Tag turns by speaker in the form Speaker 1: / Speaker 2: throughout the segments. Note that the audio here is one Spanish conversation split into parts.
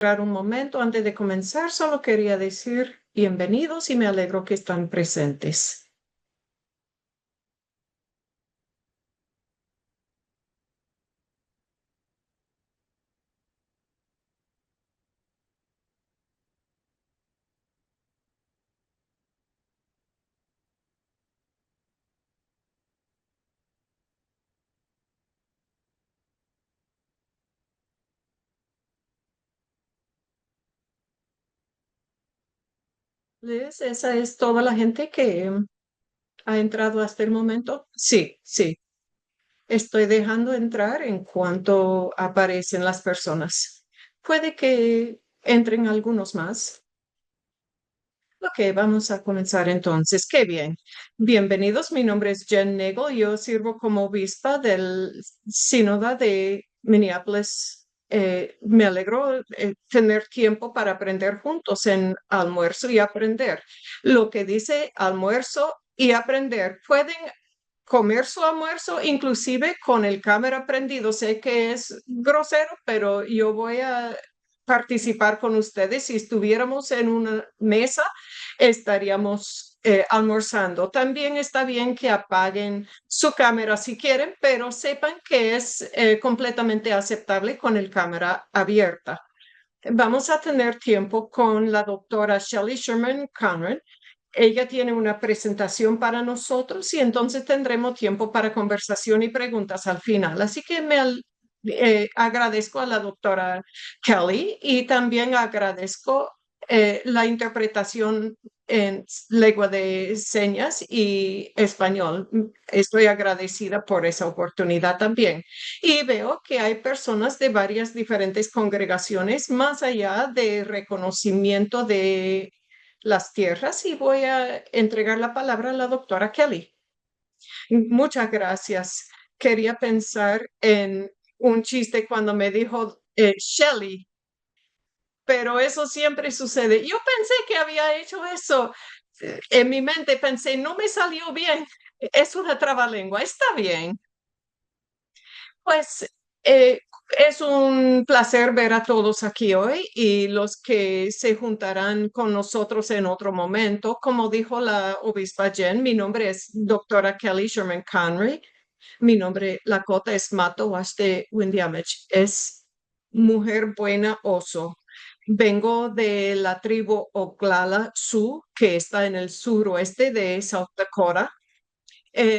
Speaker 1: Un momento antes de comenzar, solo quería decir bienvenidos y me alegro que están presentes. Liz, ¿esa es toda la gente que ha entrado hasta el momento? Sí, sí. Estoy dejando entrar en cuanto aparecen las personas. Puede que entren algunos más. Ok, vamos a comenzar entonces. Qué bien. Bienvenidos. Mi nombre es Jen Nagel. Yo sirvo como obispa del Sínodo de Minneapolis. Me alegro tener tiempo para aprender juntos en almuerzo y aprender. Lo que dice almuerzo y aprender. Pueden comer su almuerzo inclusive con el cámara prendido. Sé que es grosero, pero yo voy a participar con ustedes. Si estuviéramos en una mesa, estaríamos almorzando. También está bien que apaguen su cámara si quieren, pero sepan que es completamente aceptable con el cámara abierta. Vamos a tener tiempo con la doctora Shelley Sherman Conran. Ella tiene una presentación para nosotros y entonces tendremos tiempo para conversación y preguntas al final. Así que agradezco a la doctora Kelly y también agradezco la interpretación en lengua de señas y español. Estoy agradecida por esa oportunidad también. Y veo que hay personas de varias diferentes congregaciones más allá de reconocimiento de las tierras y voy a entregar la palabra a la doctora Kelly. Muchas gracias. Quería pensar en un chiste cuando me dijo Shelley, pero eso siempre sucede. Yo pensé que había hecho eso. En mi mente pensé, no me salió bien. Es una trabalengua. Está bien. Pues es un placer ver a todos aquí hoy y los que se juntarán con nosotros en otro momento. Como dijo la obispa Jen, mi nombre es doctora Kelly Sherman Conry. Mi nombre, Lakota, es Mato Waste Windiamech. Es mujer buena oso. Vengo de la tribu Oglala Sioux, que está en el suroeste de South Dakota.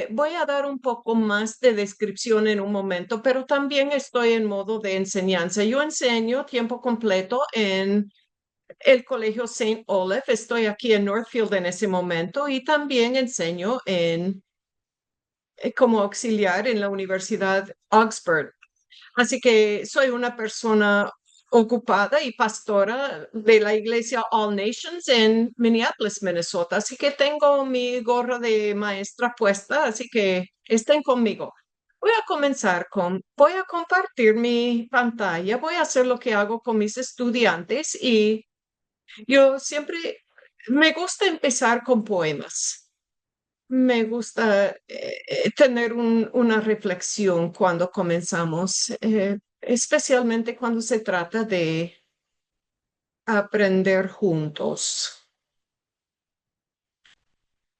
Speaker 1: Voy a dar un poco más de descripción en un momento, pero también estoy en modo de enseñanza. Yo enseño tiempo completo en el Colegio Saint Olaf. Estoy aquí en Northfield en ese momento y también enseño como auxiliar en la Universidad Oxford. Así que soy una persona ocupada y pastora de la iglesia All Nations en Minneapolis, Minnesota. Así que tengo mi gorra de maestra puesta, así que estén conmigo. Voy a compartir mi pantalla, voy a hacer lo que hago con mis estudiantes y yo siempre me gusta empezar con poemas. Me gusta tener una reflexión cuando comenzamos, especialmente cuando se trata de aprender juntos.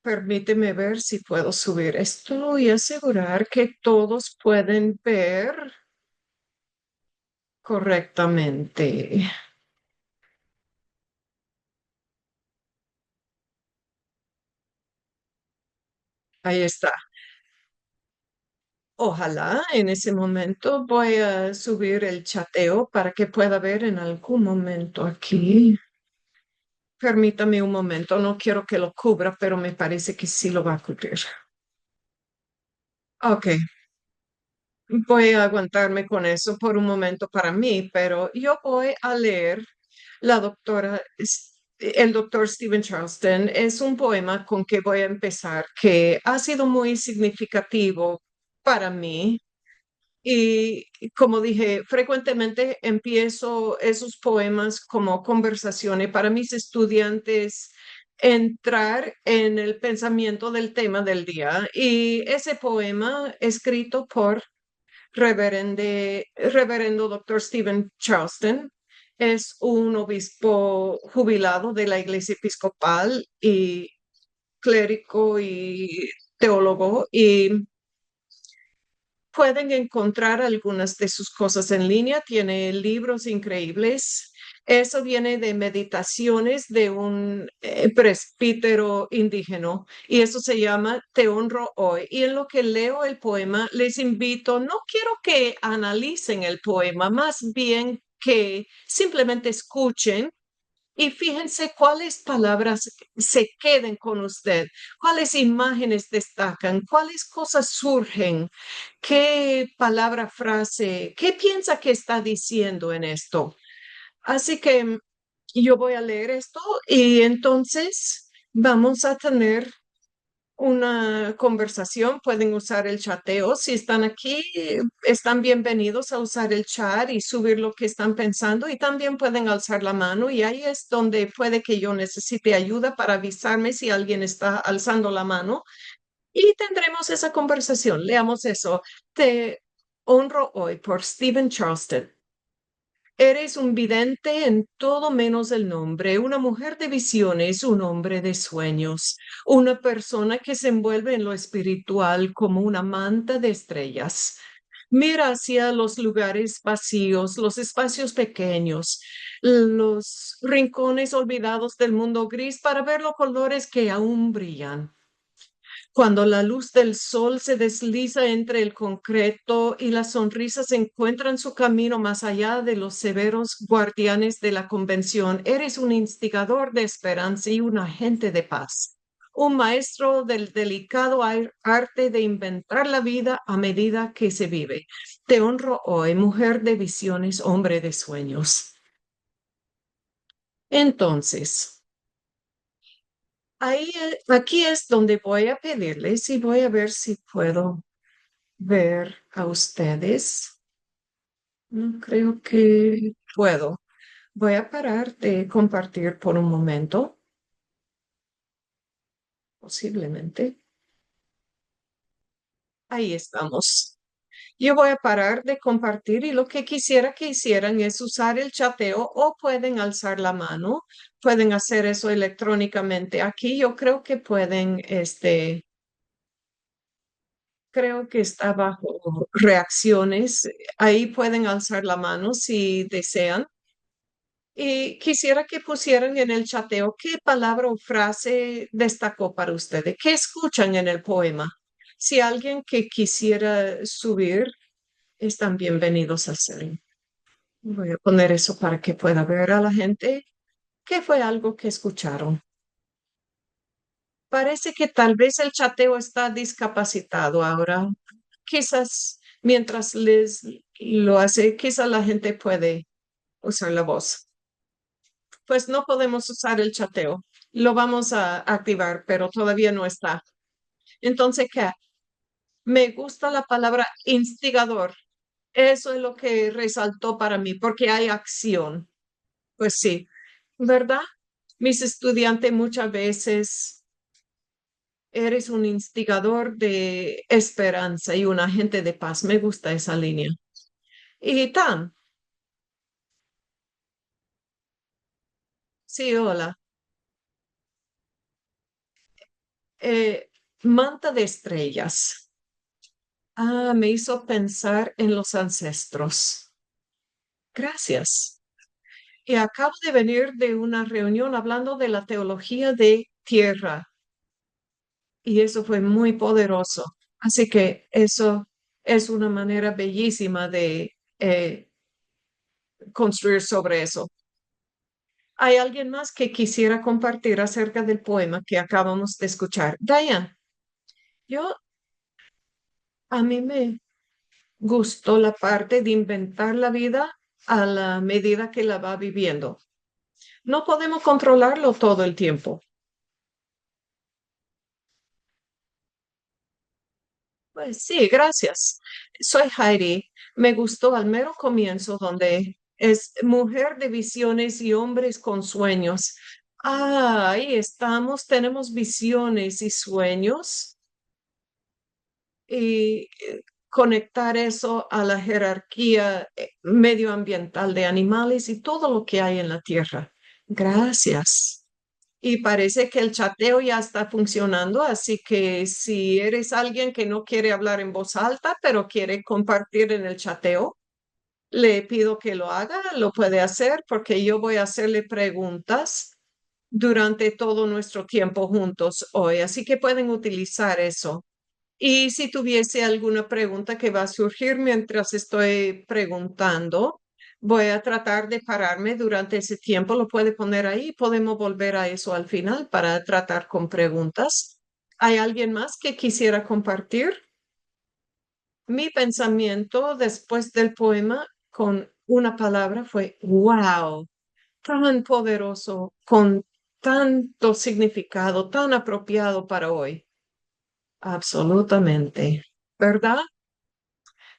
Speaker 1: Permíteme ver si puedo subir esto y asegurar que todos pueden ver correctamente. Ahí está. Ojalá en ese momento voy a subir el chateo para que pueda ver en algún momento aquí. Permítame un momento, no quiero que lo cubra, pero me parece que sí lo va a cubrir. Ok, voy a aguantarme con eso por un momento para mí, pero yo voy a leer el doctor Stephen Charleston. Es un poema con que voy a empezar que ha sido muy significativo para mí. Y como dije, frecuentemente empiezo esos poemas como conversaciones para mis estudiantes entrar en el pensamiento del tema del día. Y ese poema escrito por reverendo doctor Stephen Charleston Es un obispo jubilado de la Iglesia Episcopal y clérigo y teólogo y pueden encontrar algunas de sus cosas en línea. Tiene libros increíbles. Eso viene de meditaciones de un presbítero indígena y eso se llama Te honro hoy. Y en lo que leo el poema, les invito, no quiero que analicen el poema, más bien que simplemente escuchen y fíjense cuáles palabras se queden con usted, cuáles imágenes destacan, cuáles cosas surgen, qué palabra, frase, qué piensa que está diciendo en esto. Así que yo voy a leer esto y entonces vamos a tener una conversación, pueden usar el chateo. Si están aquí, están bienvenidos a usar el chat y subir lo que están pensando y también pueden alzar la mano y ahí es donde puede que yo necesite ayuda para avisarme si alguien está alzando la mano y tendremos esa conversación. Leamos eso. Te honro hoy por Stephen Charleston. Eres un vidente en todo menos el nombre, una mujer de visiones, un hombre de sueños, una persona que se envuelve en lo espiritual como una manta de estrellas. Mira hacia los lugares vacíos, los espacios pequeños, los rincones olvidados del mundo gris para ver los colores que aún brillan. Cuando la luz del sol se desliza entre el concreto y las sonrisas encuentran su camino más allá de los severos guardianes de la convención, eres un instigador de esperanza y un agente de paz, un maestro del delicado arte de inventar la vida a medida que se vive. Te honro hoy, mujer de visiones, hombre de sueños. Entonces, aquí es donde voy a pedirles y voy a ver si puedo ver a ustedes. No creo que puedo. Voy a parar de compartir por un momento, posiblemente. Ahí estamos. Yo voy a parar de compartir y lo que quisiera que hicieran es usar el chateo o pueden alzar la mano. Pueden hacer eso electrónicamente. Aquí yo creo que pueden, creo que está bajo reacciones. Ahí pueden alzar la mano si desean. Y quisiera que pusieran en el chateo qué palabra o frase destacó para ustedes, qué escuchan en el poema. Si alguien que quisiera subir, están bienvenidos a hacerlo. Voy a poner eso para que pueda ver a la gente qué fue algo que escucharon. Parece que tal vez el chateo está discapacitado ahora. Quizás mientras les lo hace, quizás la gente puede usar la voz. Pues no podemos usar el chateo. Lo vamos a activar, pero todavía no está. Entonces, ¿qué? Me gusta la palabra instigador. Eso es lo que resaltó para mí, porque hay acción. Pues sí, ¿verdad? Mis estudiantes muchas veces eres un instigador de esperanza y un agente de paz. Me gusta esa línea. Y tan, sí, hola. Manta de estrellas. Ah, me hizo pensar en los ancestros. Gracias. Y acabo de venir de una reunión hablando de la teología de tierra y eso fue muy poderoso. Así que eso es una manera bellísima de construir sobre eso. ¿Hay alguien más que quisiera compartir acerca del poema que acabamos de escuchar? Diane, yo a mí me gustó la parte de inventar la vida a la medida que la va viviendo. No podemos controlarlo todo el tiempo. Pues sí, gracias. Soy Heidi. Me gustó al mero comienzo donde es mujer de visiones y hombres con sueños. Ah, ahí estamos, tenemos visiones y sueños. Y conectar eso a la jerarquía medioambiental de animales y todo lo que hay en la tierra. Gracias. Y parece que el chateo ya está funcionando, así que si eres alguien que no quiere hablar en voz alta, pero quiere compartir en el chateo, le pido que lo haga, lo puede hacer porque yo voy a hacerle preguntas durante todo nuestro tiempo juntos hoy, así que pueden utilizar eso. Y si tuviese alguna pregunta que va a surgir mientras estoy preguntando, voy a tratar de pararme durante ese tiempo. Lo puede poner ahí. Podemos volver a eso al final para tratar con preguntas. ¿Hay alguien más que quisiera compartir? Mi pensamiento después del poema con una palabra fue wow, tan poderoso, con tanto significado, tan apropiado para hoy. Absolutamente. ¿Verdad?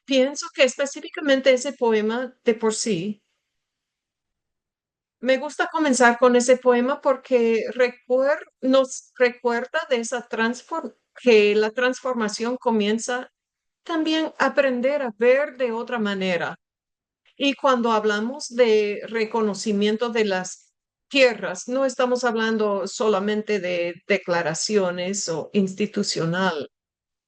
Speaker 1: Pienso que específicamente ese poema de por sí, me gusta comenzar con ese poema porque nos recuerda de esa que la transformación comienza también a aprender a ver de otra manera. Y cuando hablamos de reconocimiento de las tierras, no estamos hablando solamente de declaraciones o institucional.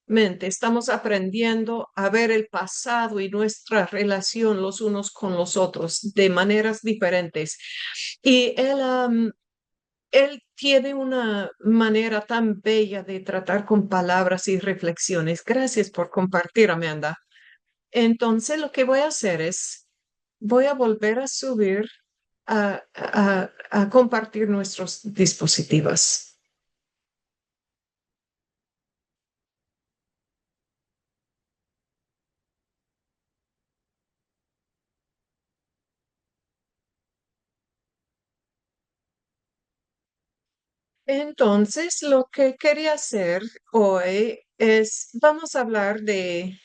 Speaker 1: Estamos aprendiendo a ver el pasado y nuestra relación los unos con los otros de maneras diferentes. Y él tiene una manera tan bella de tratar con palabras y reflexiones. Gracias por compartir, Amanda. Entonces, lo que voy a hacer es, voy a volver a subir a compartir nuestros dispositivos. Entonces, lo que quería hacer hoy es, vamos a hablar de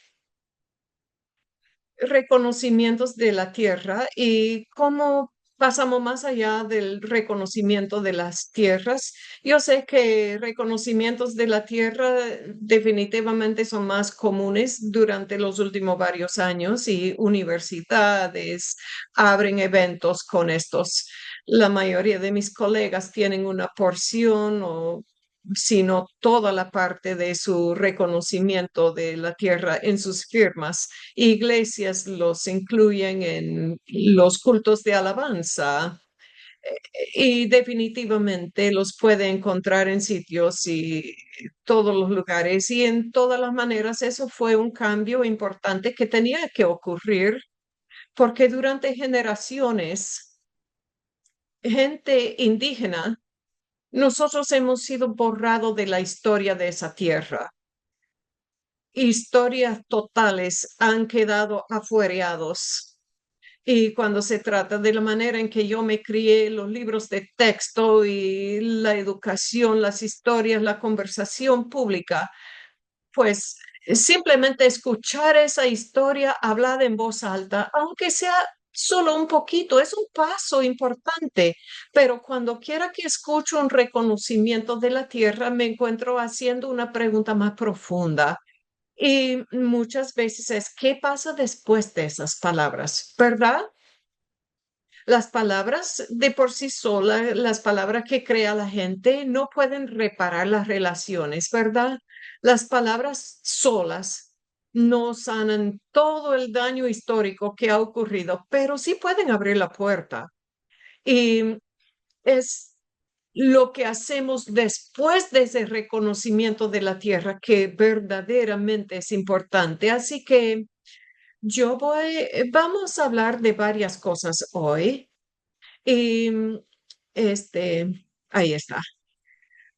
Speaker 1: reconocimientos de la tierra y cómo pasamos más allá del reconocimiento de las tierras. Yo sé que reconocimientos de la tierra definitivamente son más comunes durante los últimos varios años y universidades abren eventos con estos. La mayoría de mis colegas tienen una porción o sino toda la parte de su reconocimiento de la tierra en sus firmas. Iglesias los incluyen en los cultos de alabanza y definitivamente los puede encontrar en sitios y todos los lugares y en todas las maneras. Eso fue un cambio importante que tenía que ocurrir porque durante generaciones, gente indígena, nosotros hemos sido borrados de la historia de esa tierra. Historias totales han quedado afuereados. Y cuando se trata de la manera en que yo me crié, los libros de texto y la educación, las historias, la conversación pública, pues simplemente escuchar esa historia hablada en voz alta, aunque sea solo un poquito, es un paso importante, pero cuando quiera que escucho un reconocimiento de la tierra, me encuentro haciendo una pregunta más profunda. Y muchas veces es, ¿qué pasa después de esas palabras? ¿Verdad? Las palabras de por sí solas, las palabras que crea la gente, no pueden reparar las relaciones, ¿verdad? Las palabras solas no sanan todo el daño histórico que ha ocurrido, pero sí pueden abrir la puerta. Y es lo que hacemos después de ese reconocimiento de la tierra que verdaderamente es importante. Así que vamos a hablar de varias cosas hoy. Y ahí está.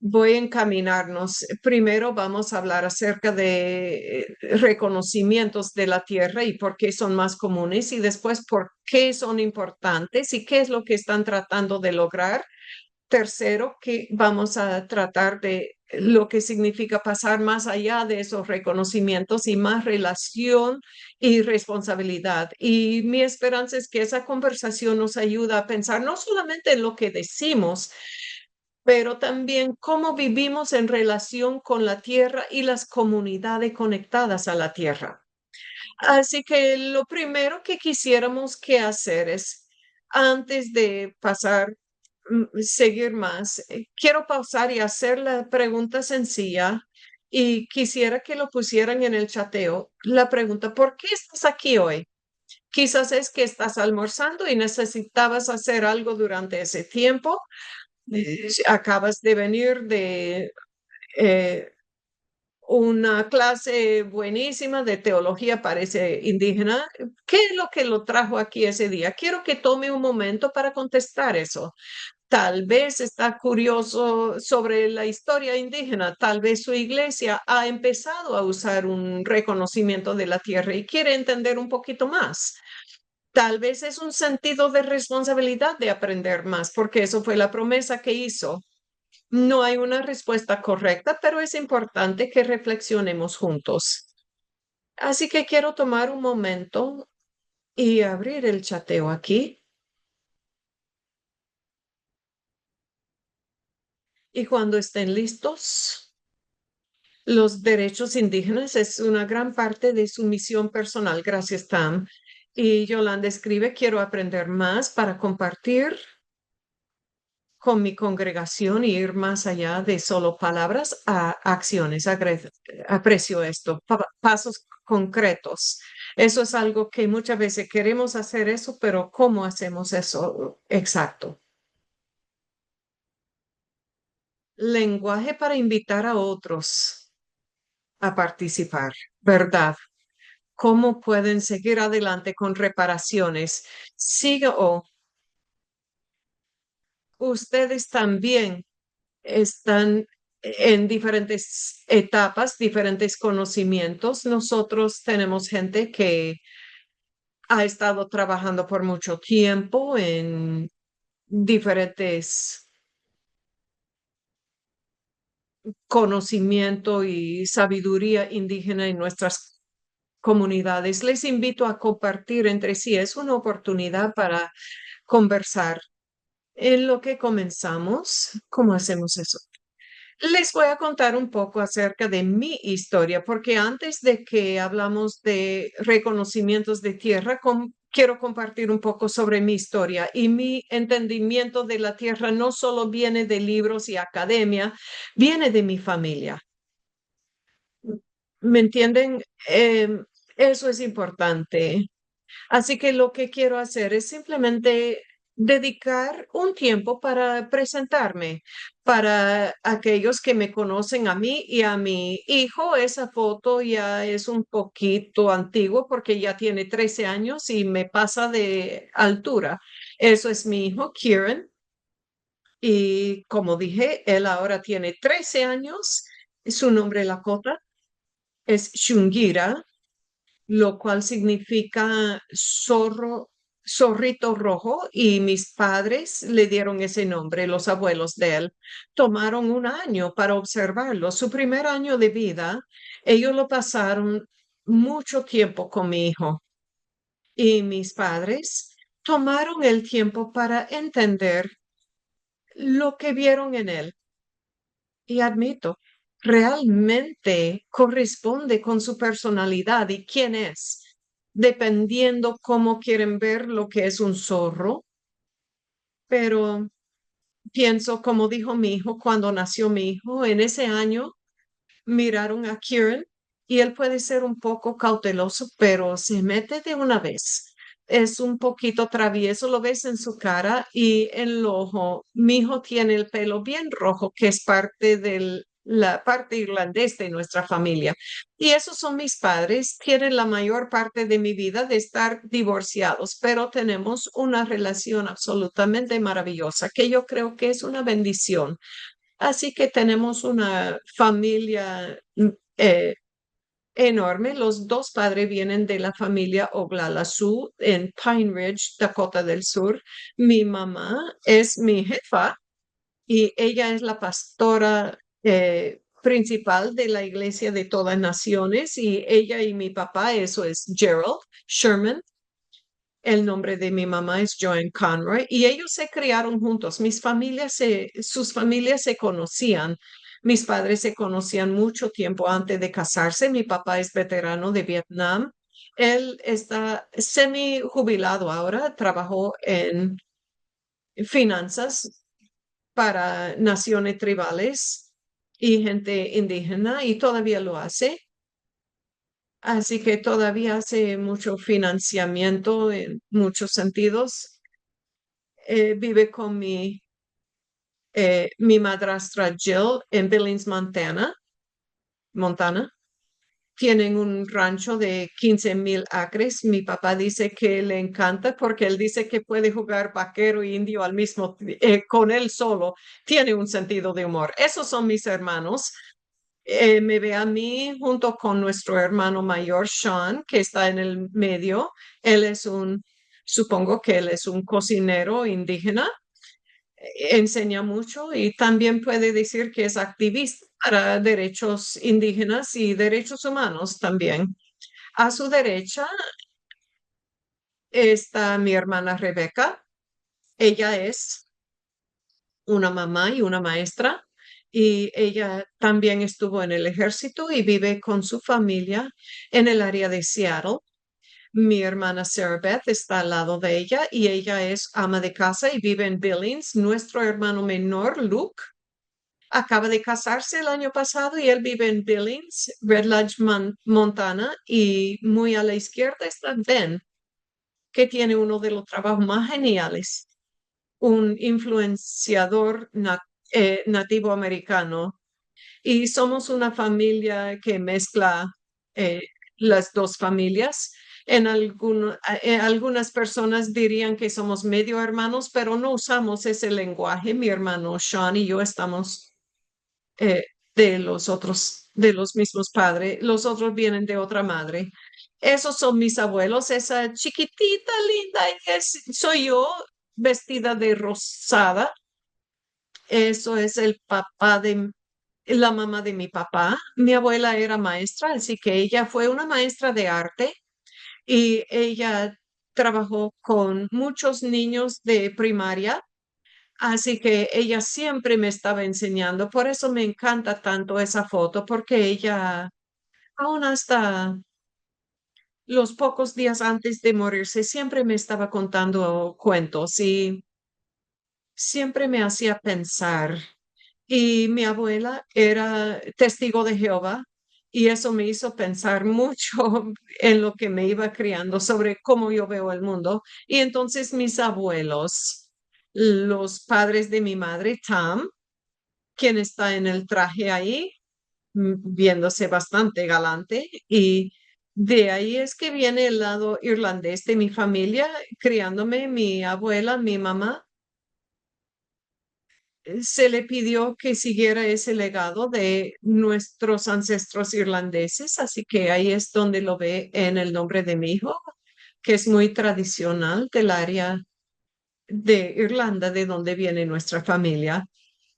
Speaker 1: Voy a encaminarnos. Primero vamos a hablar acerca de reconocimientos de la tierra y por qué son más comunes y después por qué son importantes y qué es lo que están tratando de lograr. Tercero, que vamos a tratar de lo que significa pasar más allá de esos reconocimientos y más relación y responsabilidad. Y mi esperanza es que esa conversación nos ayuda a pensar no solamente en lo que decimos, pero también cómo vivimos en relación con la tierra y las comunidades conectadas a la tierra. Así que lo primero que quisiéramos que hacer es, antes de pasar, seguir más, quiero pausar y hacer la pregunta sencilla y quisiera que lo pusieran en el chateo. La pregunta, ¿por qué estás aquí hoy? Quizás es que estás almorzando y necesitabas hacer algo durante ese tiempo. Acabas de venir de eh, una clase buenísima de teología, parece indígena. ¿Qué es lo que lo trajo aquí ese día? Quiero que tome un momento para contestar eso. Tal vez está curioso sobre la historia indígena, tal vez su iglesia ha empezado a usar un reconocimiento de la tierra y quiere entender un poquito más. Tal vez es un sentido de responsabilidad de aprender más, porque eso fue la promesa que hizo. No hay una respuesta correcta, pero es importante que reflexionemos juntos. Así que quiero tomar un momento y abrir el chateo aquí. Y cuando estén listos, los derechos indígenas es una gran parte de su misión personal. Gracias, Tam. Y Yolanda escribe, quiero aprender más para compartir con mi congregación y ir más allá de solo palabras a acciones. Aprecio esto, pasos concretos. Eso es algo que muchas veces queremos hacer eso, pero ¿cómo hacemos eso? Exacto. Lenguaje para invitar a otros a participar, ¿verdad? ¿Cómo pueden seguir adelante con reparaciones? Siga o ustedes también están en diferentes etapas, diferentes conocimientos. Nosotros tenemos gente que ha estado trabajando por mucho tiempo en diferentes conocimiento y sabiduría indígena en nuestras comunidades. Les invito a compartir entre sí. Es una oportunidad para conversar. En lo que comenzamos, ¿cómo hacemos eso? Les voy a contar un poco acerca de mi historia, porque antes de que hablamos de reconocimientos de tierra, quiero compartir un poco sobre mi historia y mi entendimiento de la tierra no solo viene de libros y academia, viene de mi familia. ¿Me entienden? Eso es importante. Así que lo que quiero hacer es simplemente dedicar un tiempo para presentarme. Para aquellos que me conocen a mí y a mi hijo, esa foto ya es un poquito antigua porque ya tiene 13 años y me pasa de altura. Eso es mi hijo, Kieran. Y como dije, él ahora tiene 13 años. Su nombre Lakota es Shungira, lo cual significa zorrito rojo, y mis padres le dieron ese nombre, los abuelos de él. Tomaron un año para observarlo. Su primer año de vida, ellos lo pasaron mucho tiempo con mi hijo y mis padres tomaron el tiempo para entender lo que vieron en él. Y admito, realmente corresponde con su personalidad y quién es, dependiendo cómo quieren ver lo que es un zorro. Pero pienso, como dijo mi hijo, cuando nació mi hijo, en ese año miraron a Kieran y él puede ser un poco cauteloso, pero se mete de una vez. Es un poquito travieso, lo ves en su cara y en el ojo. Mi hijo tiene el pelo bien rojo, que es parte de la parte irlandés de nuestra familia. Y esos son mis padres. Tienen la mayor parte de mi vida de estar divorciados, pero tenemos una relación absolutamente maravillosa, que yo creo que es una bendición. Así que tenemos una familia eh, enorme. Los dos padres vienen de la familia Oglala Sioux en Pine Ridge, Dakota del Sur. Mi mamá es mi jefa y ella es la pastora principal de la Iglesia de Todas Naciones, y ella y mi papá, eso es Gerald Sherman. El nombre de mi mamá es Joan Conroy y ellos se criaron juntos. Sus familias se conocían. Mis padres se conocían mucho tiempo antes de casarse. Mi papá es veterano de Vietnam Él está semi jubilado ahora, trabajó en finanzas para naciones tribales y gente indígena y todavía lo hace. Así que todavía hace mucho financiamiento en muchos sentidos. Vive con mi madrastra Jill en Billings, Montana. Tienen un rancho de 15,000 acres. Mi papá dice que le encanta porque él dice que puede jugar vaquero e indio al mismo con él solo. Tiene un sentido de humor. Esos son mis hermanos. Me ve a mí junto con nuestro hermano mayor, Sean, que está en el medio. Él es supongo que él es un cocinero indígena, enseña mucho y también puede decir que es activista para derechos indígenas y derechos humanos también. A su derecha está mi hermana Rebeca. Ella es una mamá y una maestra y ella también estuvo en el ejército y vive con su familia en el área de Seattle. Mi hermana Sarah Beth está al lado de ella y ella es ama de casa y vive en Billings. Nuestro hermano menor, Luke, acaba de casarse el año pasado y él vive en Billings, Red Lodge, Montana. Y muy a la izquierda está Ben, que tiene uno de los trabajos más geniales, un influenciador nativo americano. Y somos una familia que mezcla eh, las dos familias. Algunas personas dirían que somos medio hermanos, pero no usamos ese lenguaje. Mi hermano Sean y yo estamos eh, de los mismos padres. Los otros vienen de otra madre. Esos son mis abuelos. Esa chiquitita linda soy yo vestida de rosada. Eso es el papá de la mamá de mi papá. Mi abuela era maestra, así que ella fue una maestra de arte y ella trabajó con muchos niños de primaria, así que ella siempre me estaba enseñando. Por eso me encanta tanto esa foto, porque ella, aún hasta los pocos días antes de morirse, siempre me estaba contando cuentos y siempre me hacía pensar. Y mi abuela era testigo de Jehová y eso me hizo pensar mucho en lo que me iba criando sobre cómo yo veo el mundo. Y entonces mis abuelos, los padres de mi madre, Tom, quien está en el traje ahí, viéndose bastante galante, y de ahí es que viene el lado irlandés de mi familia, criándome mi abuela, mi mamá se le pidió que siguiera ese legado de nuestros ancestros irlandeses, así que ahí es donde lo ve en el nombre de mi hijo, que es muy tradicional del área de Irlanda, de donde viene nuestra familia.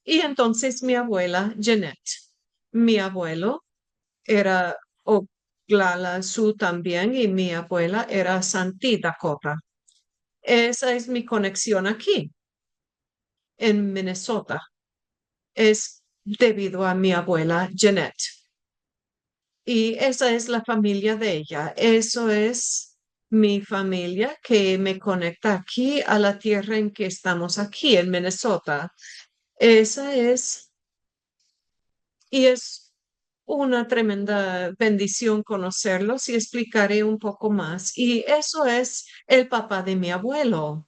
Speaker 1: Y entonces mi abuela, Jeanette, mi abuelo era Oglala Sioux también y mi abuela era Santee Dakota. Esa es mi conexión aquí, en Minnesota. Es debido a mi abuela Jeanette. Y esa es la familia de ella. Eso es mi familia que me conecta aquí a la tierra en que estamos aquí, en Minnesota. Esa es, y es una tremenda bendición conocerlos y explicaré un poco más. Y eso es el papá de mi abuelo.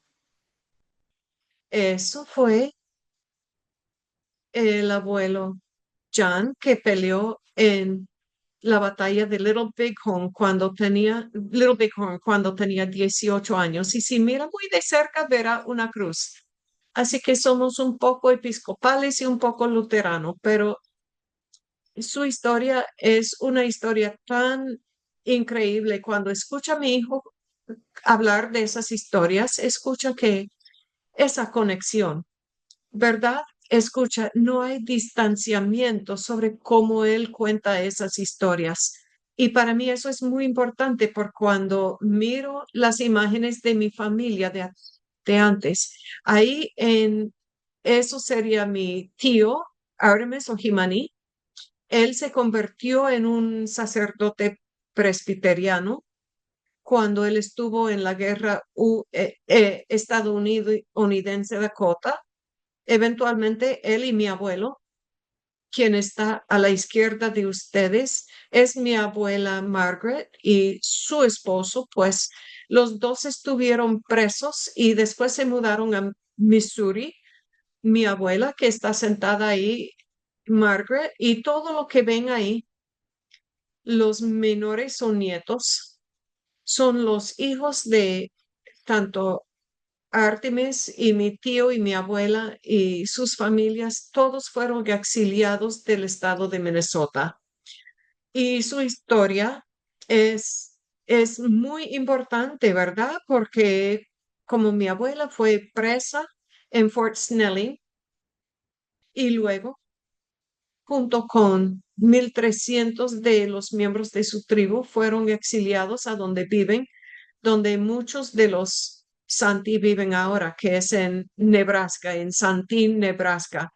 Speaker 1: Eso fue el abuelo John que peleó en la batalla de Little Bighorn cuando tenía 18 años. Y si mira muy de cerca, verá una cruz. Así que somos un poco episcopales y un poco luteranos, pero su historia es una historia tan increíble. Cuando escucha a mi hijo hablar de esas historias, escucha que esa conexión, ¿verdad? Escucha, no hay distanciamiento sobre cómo él cuenta esas historias. Y para mí eso es muy importante por cuando miro las imágenes de mi familia de antes. Ahí eso sería mi tío, Artemis o Jimani. Él se convirtió en un sacerdote presbiteriano cuando él estuvo en la guerra estadounidense Dakota. Eventualmente, él y mi abuelo, quien está a la izquierda de ustedes, es mi abuela Margaret y su esposo, pues los dos estuvieron presos y después se mudaron a Missouri. Mi abuela, que está sentada ahí, Margaret, y todo lo que ven ahí, los menores son nietos, son los hijos de tanto Artemis y mi tío y mi abuela y sus familias, todos fueron exiliados del estado de Minnesota. Y su historia es muy importante, ¿verdad? Porque como mi abuela fue presa en Fort Snelling y luego, junto con 1,300 de los miembros de su tribu, fueron exiliados a donde viven, donde muchos de los Santi viven ahora, que es en Nebraska, en Santín, Nebraska.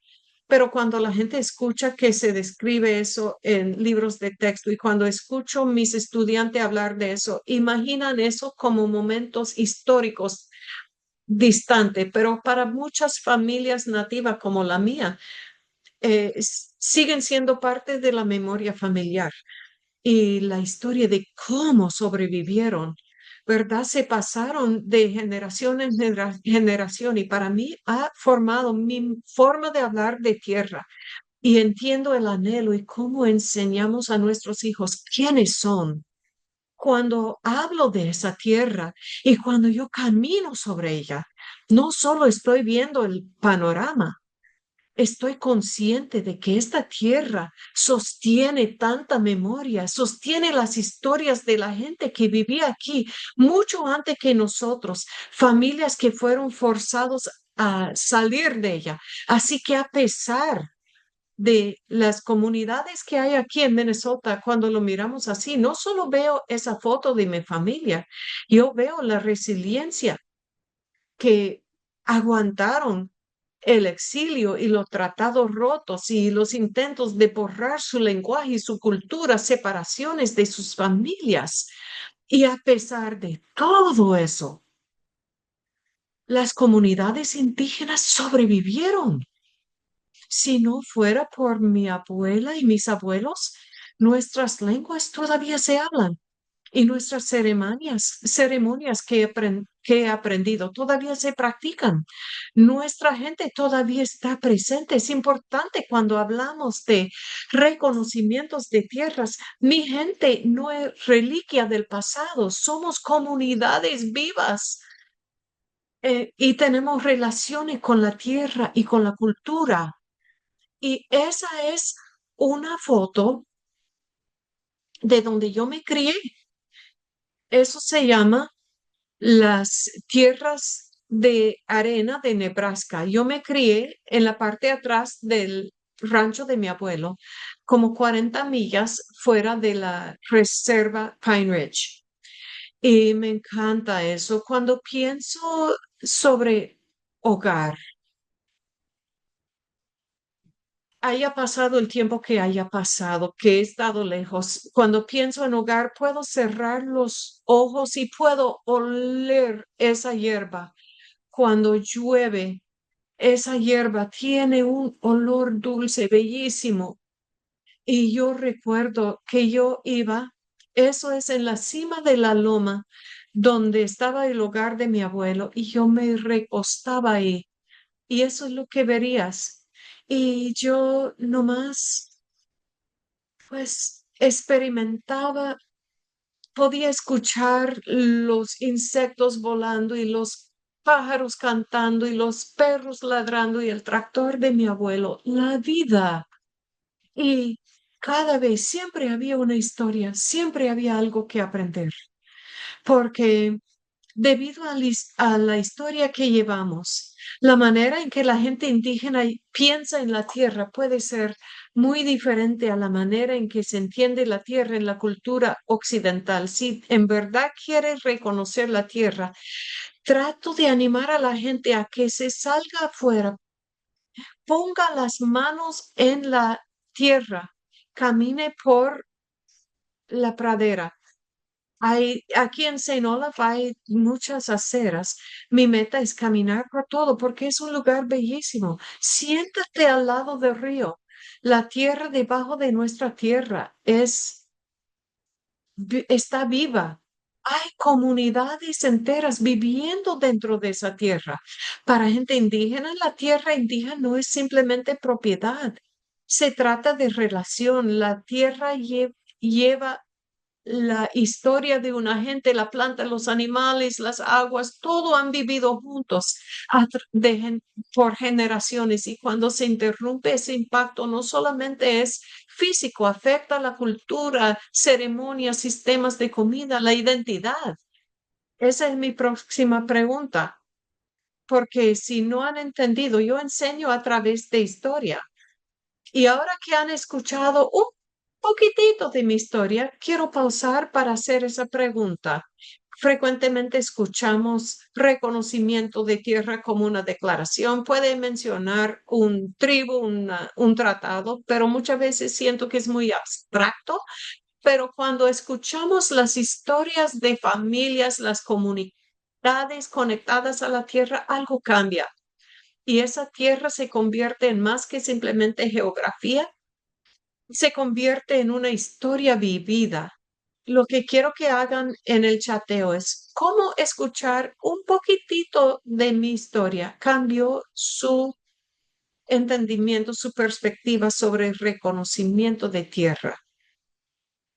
Speaker 1: Pero cuando la gente escucha que se describe eso en libros de texto y cuando escucho mis estudiantes hablar de eso, imaginan eso como momentos históricos distantes, pero para muchas familias nativas como la mía, siguen siendo parte de la memoria familiar y la historia de cómo sobrevivieron, ¿verdad? Se pasaron de generación en generación y para mí ha formado mi forma de hablar de tierra y entiendo el anhelo y cómo enseñamos a nuestros hijos quiénes son. Cuando hablo de esa tierra y cuando yo camino sobre ella, no solo estoy viendo el panorama, estoy consciente de que esta tierra sostiene tanta memoria, sostiene las historias de la gente que vivía aquí mucho antes que nosotros, familias que fueron forzados a salir de ella. Así que a pesar de las comunidades que hay aquí en Minnesota, cuando lo miramos así, no solo veo esa foto de mi familia, yo veo la resiliencia que aguantaron el exilio y los tratados rotos y los intentos de borrar su lenguaje y su cultura, separaciones de sus familias. Y a pesar de todo eso, las comunidades indígenas sobrevivieron. Si no fuera por mi abuela y mis abuelos, nuestras lenguas todavía se hablan y nuestras ceremonias que he aprendido todavía se practican. Nuestra gente todavía está presente. Es importante cuando hablamos de reconocimientos de tierras. Mi gente no es reliquia del pasado, somos comunidades vivas. Y tenemos relaciones con la tierra y con la cultura. Y esa es una foto de donde yo me crié. Eso se llama las tierras de arena de Nebraska. Yo me crié en la parte de atrás del rancho de mi abuelo, como 40 millas fuera de la reserva Pine Ridge. Y me encanta eso. Cuando pienso sobre hogar, haya pasado el tiempo que haya pasado, que he estado lejos, cuando pienso en hogar, puedo cerrar los ojos y puedo oler esa hierba. Cuando llueve, esa hierba tiene un olor dulce, bellísimo. Y yo recuerdo que yo iba, eso es en la cima de la loma, donde estaba el hogar de mi abuelo, y yo me recostaba ahí. Y eso es lo que verías. Y yo nomás, pues, experimentaba, podía escuchar los insectos volando y los pájaros cantando y los perros ladrando y el tractor de mi abuelo, la vida. Y cada vez siempre había una historia, siempre había algo que aprender, porque debido a la historia que llevamos, la manera en que la gente indígena piensa en la tierra puede ser muy diferente a la manera en que se entiende la tierra en la cultura occidental. Si en verdad quieres reconocer la tierra, trato de animar a la gente a que se salga afuera, ponga las manos en la tierra, camine por la pradera Aquí en Saint Olaf hay muchas aceras. Mi meta es caminar por todo porque es un lugar bellísimo. Siéntate al lado del río. La tierra debajo de nuestra tierra está viva. Hay comunidades enteras viviendo dentro de esa tierra. Para gente indígena, la tierra indígena no es simplemente propiedad. Se trata de relación. La tierra lleva la historia de una gente, la planta, los animales, las aguas, todo han vivido juntos por generaciones y cuando se interrumpe ese impacto no solamente es físico, afecta la cultura, ceremonias, sistemas de comida, la identidad. Esa es mi próxima pregunta, porque si no han entendido, yo enseño a través de historia. Y ahora que han escuchado un poquitito de mi historia, quiero pausar para hacer esa pregunta. Frecuentemente escuchamos reconocimiento de tierra como una declaración. Puede mencionar un tribu, un tratado, pero muchas veces siento que es muy abstracto. Pero cuando escuchamos las historias de familias, las comunidades conectadas a la tierra, algo cambia y esa tierra se convierte en más que simplemente geografía, se convierte en una historia vivida. Lo que quiero que hagan en el chateo es cómo escuchar un poquitito de mi historia cambió su entendimiento, su perspectiva sobre el reconocimiento de tierra.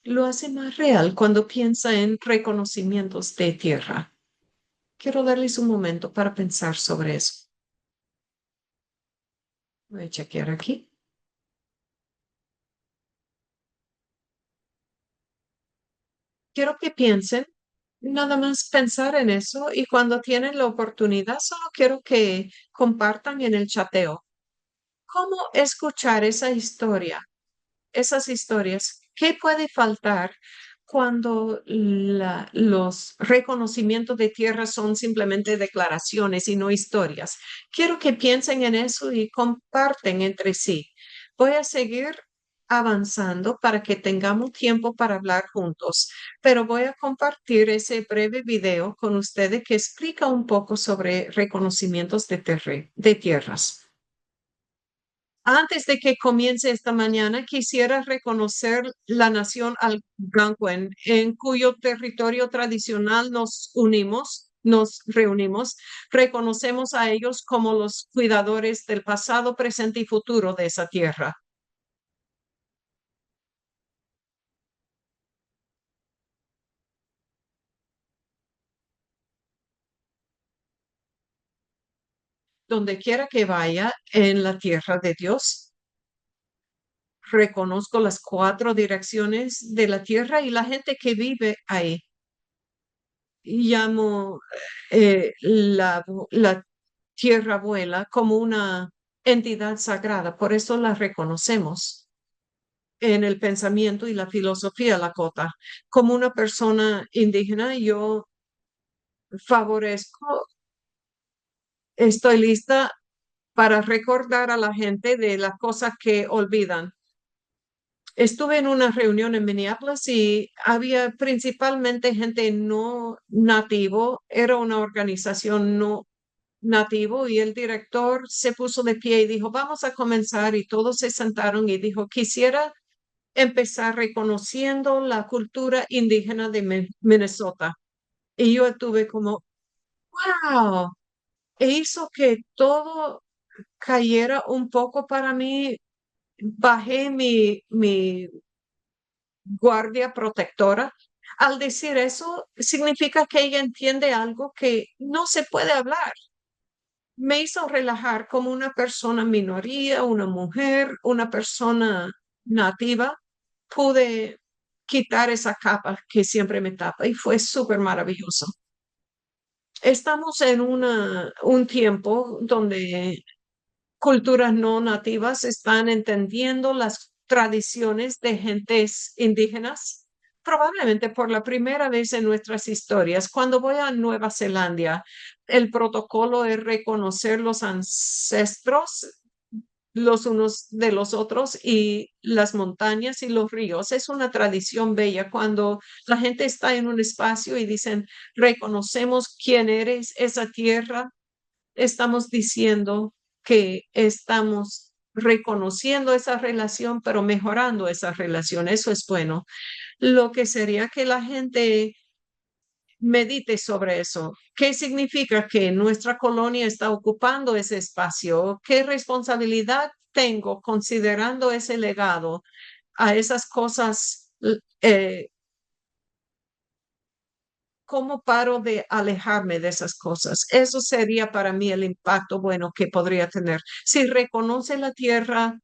Speaker 1: Lo hace más real cuando piensa en reconocimientos de tierra. Quiero darles un momento para pensar sobre eso. Voy a chequear aquí. Quiero que piensen, nada más pensar en eso y cuando tienen la oportunidad, solo quiero que compartan en el chateo. ¿Cómo escuchar esa historia, esas historias? ¿Qué puede faltar cuando los reconocimientos de tierra son simplemente declaraciones y no historias? Quiero que piensen en eso y comparten entre sí. Voy a seguir avanzando para que tengamos tiempo para hablar juntos, pero voy a compartir ese breve video con ustedes que explica un poco sobre reconocimientos de tierras. Antes de que comience esta mañana, quisiera reconocer la nación Algonquin, en cuyo territorio tradicional nos reunimos. Reconocemos a ellos como los cuidadores del pasado, presente y futuro de esa tierra. Donde quiera que vaya en la tierra de Dios, reconozco las cuatro direcciones de la tierra y la gente que vive ahí. Llamo la tierra abuela como una entidad sagrada, por eso la reconocemos en el pensamiento y la filosofía Lakota. Como una persona indígena, yo favorezco, estoy lista para recordar a la gente de las cosas que olvidan. Estuve en una reunión en Minneapolis y había principalmente gente no nativo, era una organización no nativo y el director se puso de pie y dijo, vamos a comenzar y todos se sentaron y dijo, quisiera empezar reconociendo la cultura indígena de Minnesota. Y yo estuve como, wow, e hizo que todo cayera un poco para mí. Bajé mi guardia protectora. Al decir eso, significa que ella entiende algo que no se puede hablar. Me hizo relajar como una persona minoría, una mujer, una persona nativa. Pude quitar esa capa que siempre me tapa y fue súper maravilloso. Estamos en un tiempo donde culturas no nativas están entendiendo las tradiciones de gentes indígenas, probablemente por la primera vez en nuestras historias. Cuando voy a Nueva Zelanda, el protocolo es reconocer los ancestros los unos de los otros y las montañas y los ríos. Es una tradición bella cuando la gente está en un espacio y dicen, reconocemos quién eres, esa tierra. Estamos diciendo que estamos reconociendo esa relación, pero mejorando esa relación. Eso es bueno. Lo que sería que la gente medite sobre eso. ¿Qué significa que nuestra colonia está ocupando ese espacio? ¿Qué responsabilidad tengo considerando ese legado a esas cosas? ¿Cómo paro de alejarme de esas cosas? Eso sería para mí el impacto bueno que podría tener. Si reconoce la tierra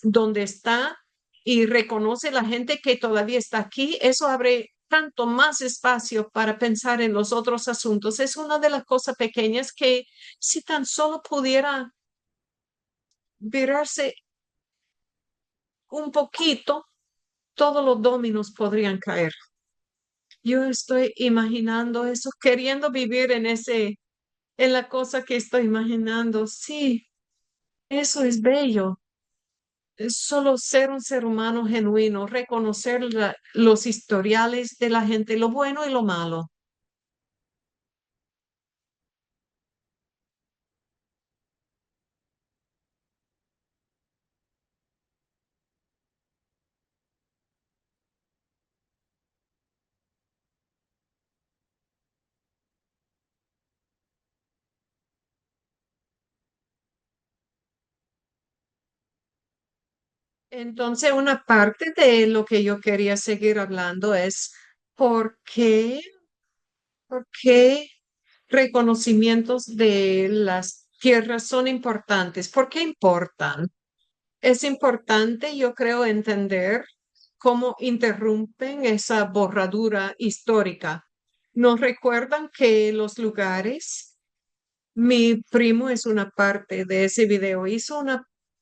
Speaker 1: donde está y reconoce la gente que todavía está aquí, eso abre tanto más espacio para pensar en los otros asuntos. Es una de las cosas pequeñas que si tan solo pudiera virarse un poquito, todos los dominos podrían caer. Yo estoy imaginando eso, queriendo vivir en la cosa que estoy imaginando. Sí, eso es bello. Es solo ser un ser humano genuino, reconocer los historiales de la gente, lo bueno y lo malo. Entonces, una parte de lo que yo quería seguir hablando es por qué, por qué reconocimientos de las tierras son importantes. ¿Por qué importan? Es importante, yo creo, entender cómo interrumpen esa borradura histórica. Nos recuerdan que los lugares, mi primo es una parte de ese video, hizo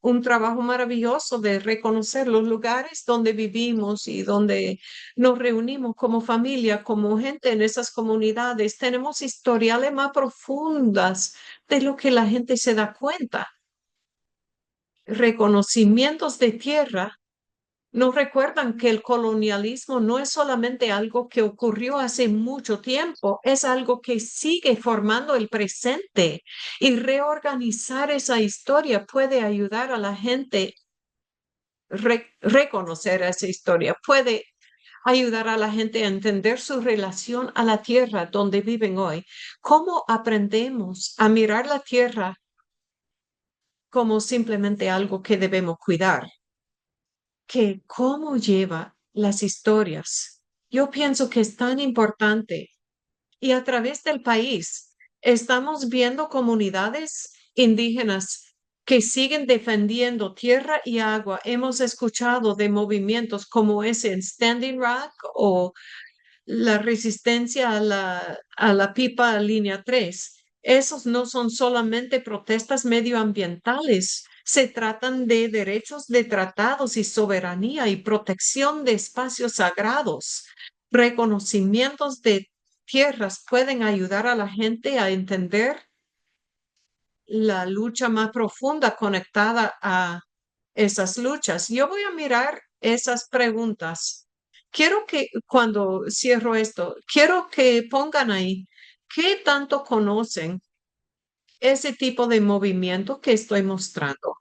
Speaker 1: un trabajo maravilloso de reconocer los lugares donde vivimos y donde nos reunimos como familia, como gente en esas comunidades. Tenemos historiales más profundas de lo que la gente se da cuenta. Reconocimientos de tierra nos recuerdan que el colonialismo no es solamente algo que ocurrió hace mucho tiempo, es algo que sigue formando el presente y reorganizar esa historia puede ayudar a la gente reconocer esa historia, puede ayudar a la gente a entender su relación a la tierra donde viven hoy. ¿Cómo aprendemos a mirar la tierra como simplemente algo que debemos cuidar? Que cómo lleva las historias. Yo pienso que es tan importante y a través del país estamos viendo comunidades indígenas que siguen defendiendo tierra y agua. Hemos escuchado de movimientos como ese en Standing Rock o la resistencia a la pipa línea 3. Esos no son solamente protestas medioambientales, se tratan de derechos de tratados y soberanía y protección de espacios sagrados. Reconocimientos de tierras pueden ayudar a la gente a entender la lucha más profunda conectada a esas luchas. Yo voy a mirar esas preguntas. Quiero que cuando cierro esto, quiero que pongan ahí qué tanto conocen ese tipo de movimiento que estoy mostrando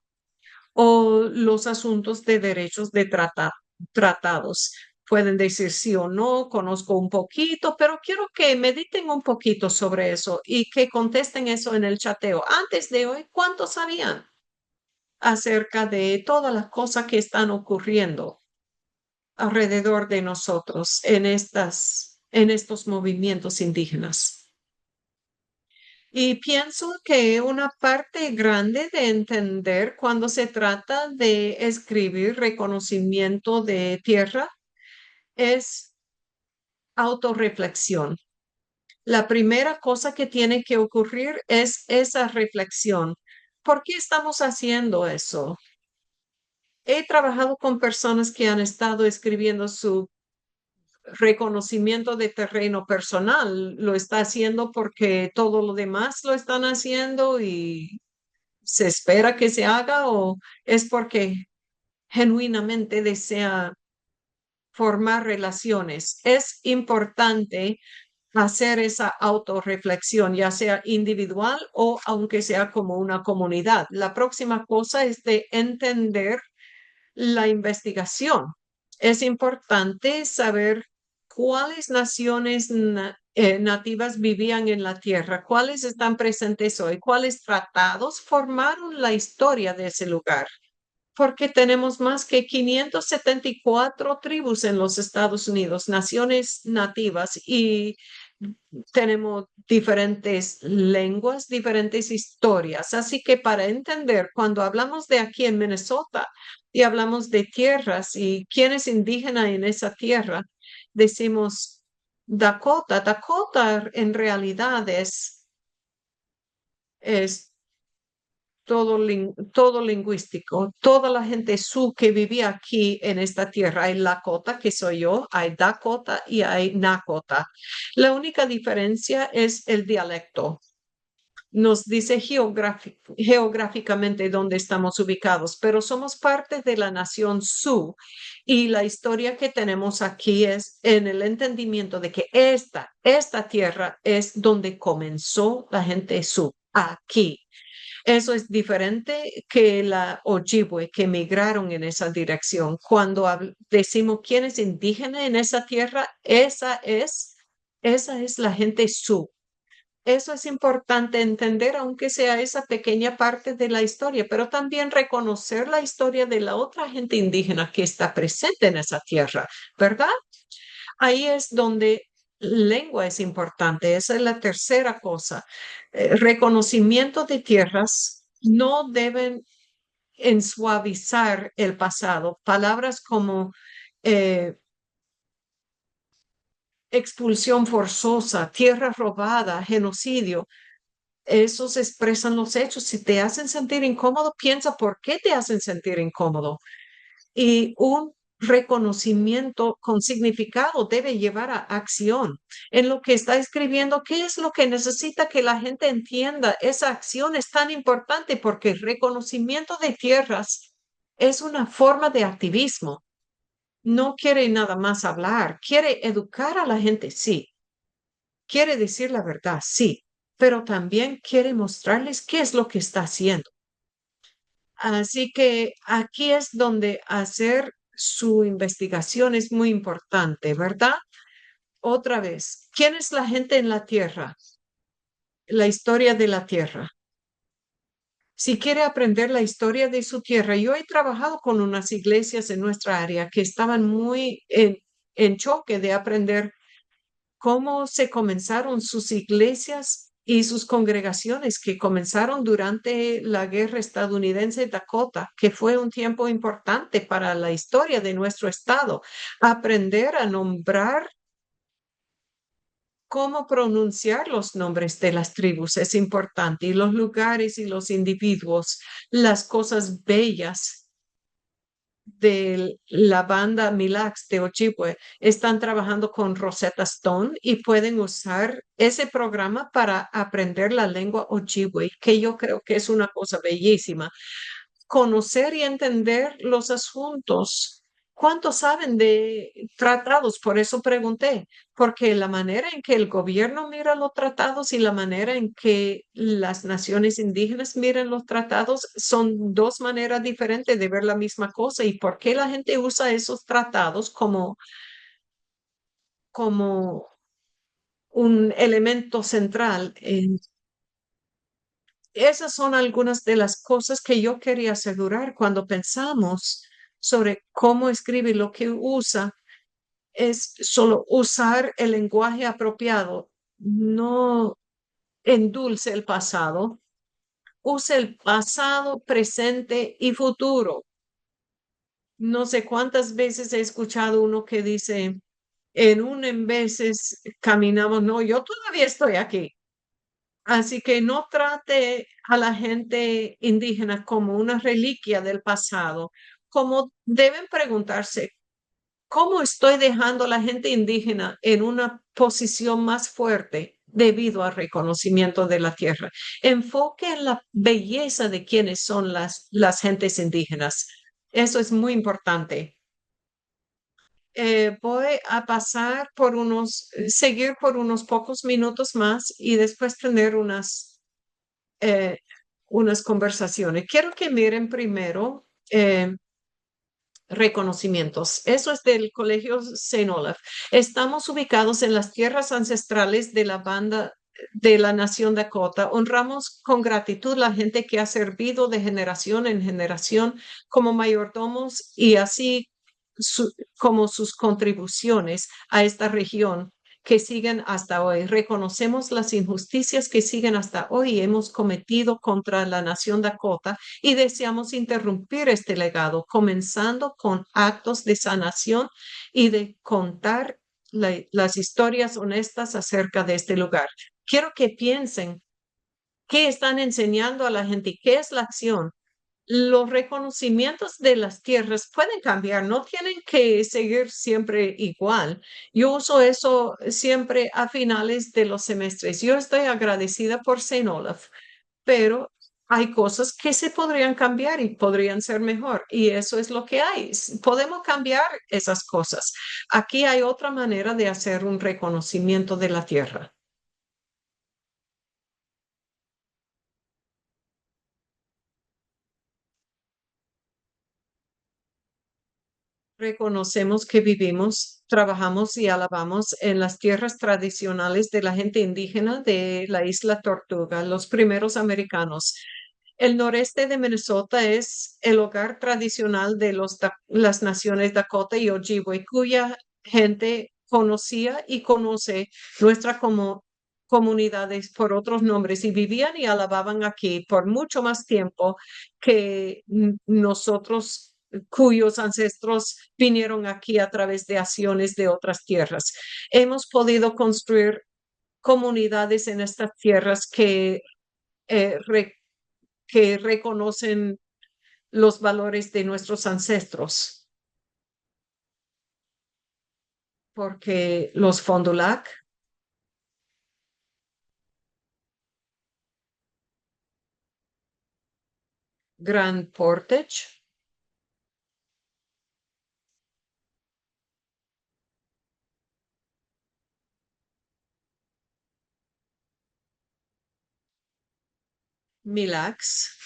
Speaker 1: o los asuntos de derechos de tratados. Pueden decir sí o no, conozco un poquito, pero quiero que mediten un poquito sobre eso y que contesten eso en el chateo. Antes de hoy, ¿cuántos sabían acerca de todas las cosas que están ocurriendo alrededor de nosotros en estos movimientos indígenas? Y pienso que una parte grande de entender cuando se trata de escribir reconocimiento de tierra es autorreflexión. La primera cosa que tiene que ocurrir es esa reflexión. ¿Por qué estamos haciendo eso? He trabajado con personas que han estado escribiendo su reconocimiento de terreno personal. Lo está haciendo porque todo lo demás lo están haciendo y se espera que se haga o es porque genuinamente desea formar relaciones. Es importante hacer esa autorreflexión, ya sea individual o aunque sea como una comunidad. La próxima cosa es de entender la investigación. Es importante saber cuáles naciones nativas vivían en la tierra, cuáles están presentes hoy, cuáles tratados formaron la historia de ese lugar, porque tenemos más que 574 tribus en los Estados Unidos, naciones nativas, y tenemos diferentes lenguas, diferentes historias. Así que para entender, cuando hablamos de aquí en Minnesota y hablamos de tierras y quién es indígena en esa tierra, decimos Dakota. Dakota en realidad es todo lingüístico. Toda la gente Sioux que vivía aquí en esta tierra, hay Lakota, que soy yo, hay Dakota y hay Nakota. La única diferencia es el dialecto. Nos dice geográficamente dónde estamos ubicados, pero somos parte de la nación Sioux y la historia que tenemos aquí es en el entendimiento de que esta tierra es donde comenzó la gente Sioux, aquí. Eso es diferente que la Ojibwe que migraron en esa dirección. Cuando decimos quién es indígena en esa tierra, esa es la gente Sioux. Eso es importante entender, aunque sea esa pequeña parte de la historia, pero también reconocer la historia de la otra gente indígena que está presente en esa tierra, ¿verdad? Ahí es donde lengua es importante. Esa es la tercera cosa. Reconocimiento de tierras no deben ensuavizar el pasado. Palabras como eh, expulsión forzosa, tierra robada, genocidio, esos expresan los hechos. Si te hacen sentir incómodo, piensa por qué te hacen sentir incómodo. Y un reconocimiento con significado debe llevar a acción en lo que está escribiendo. ¿Qué es lo que necesita que la gente entienda? Esa acción es tan importante porque el reconocimiento de tierras es una forma de activismo. No quiere nada más hablar, quiere educar a la gente, sí, quiere decir la verdad, sí, pero también quiere mostrarles qué es lo que está haciendo. Así que aquí es donde hacer su investigación es muy importante, ¿verdad? Otra vez, ¿quién es la gente en la tierra? La historia de la tierra. Si quiere aprender la historia de su tierra, yo he trabajado con unas iglesias en nuestra área que estaban muy en choque de aprender cómo se comenzaron sus iglesias y sus congregaciones que comenzaron durante la guerra estadounidense Dakota, que fue un tiempo importante para la historia de nuestro estado. Aprender a nombrar cómo pronunciar los nombres de las tribus es importante y los lugares y los individuos, las cosas bellas de la banda Milax de Ojibwe están trabajando con Rosetta Stone y pueden usar ese programa para aprender la lengua Ojibwe, que yo creo que es una cosa bellísima. Conocer y entender los asuntos. ¿Cuántos saben de tratados? Por eso pregunté, porque la manera en que el gobierno mira los tratados y la manera en que las naciones indígenas miran los tratados son dos maneras diferentes de ver la misma cosa. ¿Y por qué la gente usa esos tratados como un elemento central? Esas son algunas de las cosas que yo quería asegurar cuando pensamos sobre cómo escribe lo que usa. Es solo usar el lenguaje apropiado, no endulce el pasado, usa el pasado, presente y futuro. No sé cuántas veces he escuchado uno que dice, en veces caminamos, no, yo todavía estoy aquí. Así que no trate a la gente indígena como una reliquia del pasado, como deben preguntarse, ¿cómo estoy dejando a la gente indígena en una posición más fuerte? debido al reconocimiento de la tierra. Enfoque en la belleza de quienes son las gentes indígenas. Eso es muy importante. Voy a pasar por seguir por unos pocos minutos más y después tener eh, unas conversaciones. Quiero que miren primero reconocimientos. Eso es del Colegio Saint Olaf. Estamos ubicados en las tierras ancestrales de la banda de la nación Dakota. Honramos con gratitud la gente que ha servido de generación en generación como mayordomos y así como sus contribuciones a esta región que siguen hasta hoy. Reconocemos las injusticias que siguen hasta hoy y hemos cometido contra la nación Dakota y deseamos interrumpir este legado, comenzando con actos de sanación y de contar las historias honestas acerca de este lugar. Quiero que piensen qué están enseñando a la gente, qué es la acción. Los reconocimientos de las tierras pueden cambiar, no tienen que seguir siempre igual. Yo uso eso siempre a finales de los semestres. Yo estoy agradecida por Saint Olaf, pero hay cosas que se podrían cambiar y podrían ser mejor. Y eso es lo que hay. Podemos cambiar esas cosas. Aquí hay otra manera de hacer un reconocimiento de la tierra. Reconocemos que vivimos, trabajamos y alabamos en las tierras tradicionales de la gente indígena de la isla Tortuga, los primeros americanos. El noreste de Minnesota es el hogar tradicional de las naciones Dakota y Ojibwe, cuya gente conocía y conoce nuestra comunidades por otros nombres y vivían y alababan aquí por mucho más tiempo que nosotros cuyos ancestros vinieron aquí a través de acciones de otras tierras. Hemos podido construir comunidades en estas tierras eh, re- que reconocen los valores de nuestros ancestros, porque los Fond du Lac, Grand Portage, Mille Lacs,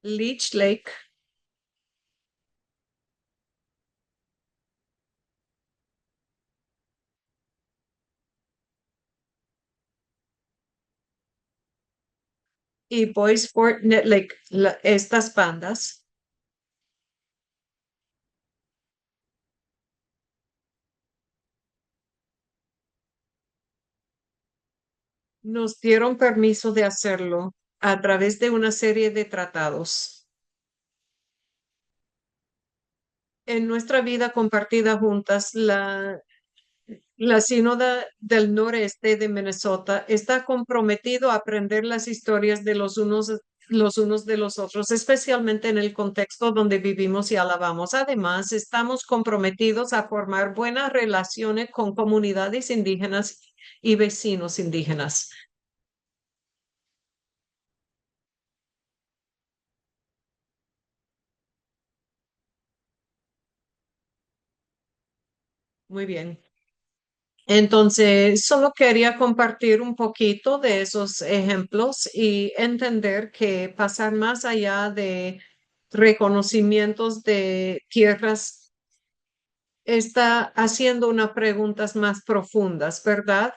Speaker 1: Leech Lake y Boys Fort Net Lake, estas bandas nos dieron permiso de hacerlo a través de una serie de tratados. En nuestra vida compartida juntas, la Sínoda del Noreste de Minnesota está comprometido a aprender las historias de los unos de los otros, especialmente en el contexto donde vivimos y alabamos. Además, estamos comprometidos a formar buenas relaciones con comunidades indígenas y vecinos indígenas. Muy bien. Entonces, solo quería compartir un poquito de esos ejemplos y entender que pasar más allá de reconocimientos de tierras está haciendo unas preguntas más profundas, ¿verdad?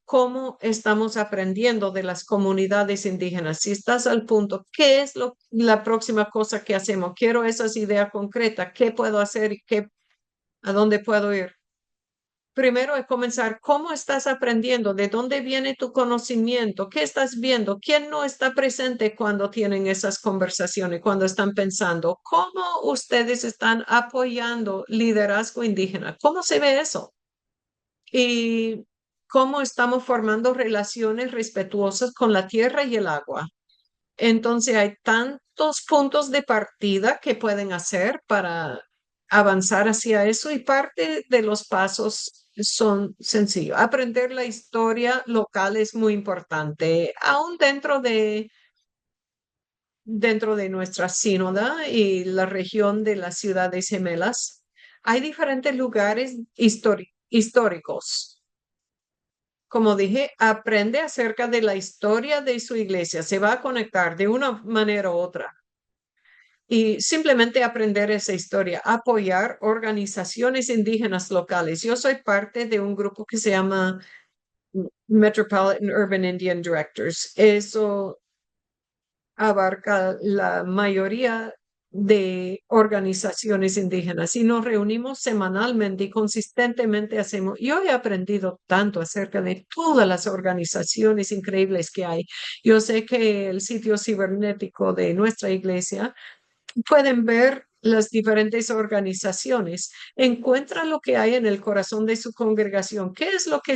Speaker 1: ¿Cómo estamos aprendiendo de las comunidades indígenas? Si estás al punto, ¿qué es la próxima cosa que hacemos? Quiero esas ideas concretas. ¿Qué puedo hacer y a dónde puedo ir? primero es comenzar, ¿cómo estás aprendiendo? ¿De dónde viene tu conocimiento? ¿Qué estás viendo? ¿Quién no está presente cuando tienen esas conversaciones, cuando están pensando? ¿Cómo ustedes están apoyando liderazgo indígena? ¿Cómo se ve eso? Y cómo estamos formando relaciones respetuosas con la tierra y el agua. Entonces hay tantos puntos de partida que pueden hacer para avanzar hacia eso y parte de los pasos son sencillos. Aprender la historia local es muy importante, aún dentro de nuestra sínoda y la región de las ciudades gemelas. Hay diferentes lugares históricos. Como dije, aprende acerca de la historia de su iglesia. Se va a conectar de una manera u otra y simplemente aprender esa historia, apoyar organizaciones indígenas locales. Yo soy parte de un grupo que se llama Metropolitan Urban Indian Directors. Eso abarca la mayoría de organizaciones indígenas y nos reunimos semanalmente y consistentemente hacemos. Yo he aprendido tanto acerca de todas las organizaciones increíbles que hay. Yo sé que el sitio cibernético de nuestra iglesia pueden ver las diferentes organizaciones. Encuentra lo que hay en el corazón de su congregación. ¿Qué es lo que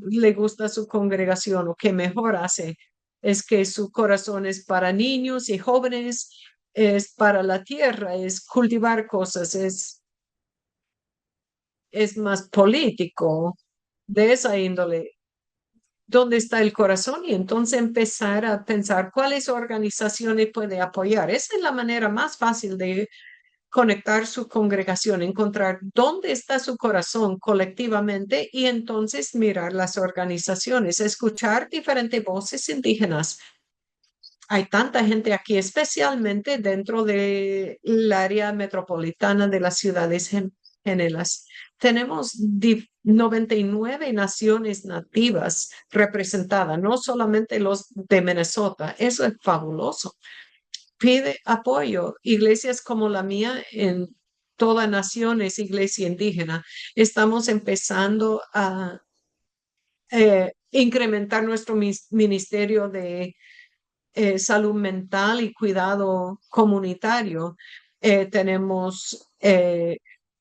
Speaker 1: le gusta a su congregación o que mejor hace? Es que su corazón es para niños y jóvenes, es para la tierra, es cultivar cosas, es más político de esa índole. ¿Dónde está el corazón? Y entonces empezar a pensar cuáles organizaciones puede apoyar. Esa es la manera más fácil de conectar su congregación, encontrar dónde está su corazón colectivamente y entonces mirar las organizaciones, escuchar diferentes voces indígenas. Hay tanta gente aquí, especialmente dentro del área metropolitana de las ciudades gemelas. Tenemos 99 naciones nativas representadas, no solamente los de Minnesota. Eso es fabuloso. Pide apoyo. Iglesias como la mía en toda nación es iglesia indígena. Estamos empezando a incrementar nuestro ministerio de salud mental y cuidado comunitario. Tenemos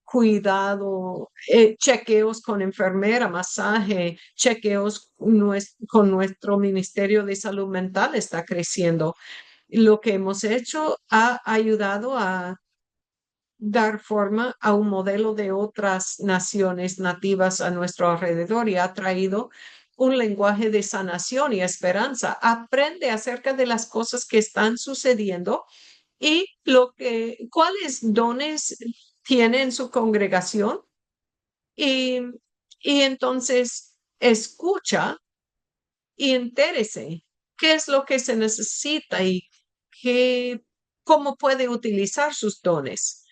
Speaker 1: cuidado, chequeos con enfermera, masaje, chequeos con nuestro Ministerio de Salud Mental está creciendo. Lo que hemos hecho ha ayudado a dar forma a un modelo de otras naciones nativas a nuestro alrededor y ha traído un lenguaje de sanación y esperanza. Aprende acerca de las cosas que están sucediendo y cuáles dones tiene en su congregación y, y entonces escucha y entérese qué es lo que se necesita y qué, cómo puede utilizar sus dones.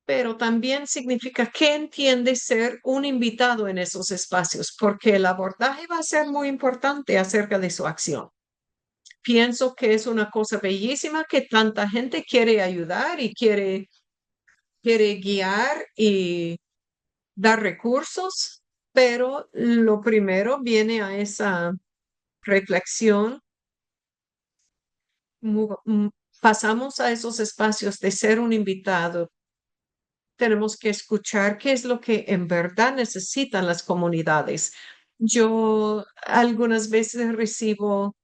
Speaker 1: Pero también significa que entiende ser un invitado en esos espacios, porque el abordaje va a ser muy importante acerca de su acción. Pienso que es una cosa bellísima que tanta gente quiere ayudar y quiere guiar y dar recursos, pero lo primero viene a esa reflexión. Pasamos a esos espacios de ser un invitado. Tenemos que escuchar qué es lo que en verdad necesitan las comunidades. Yo algunas veces recibo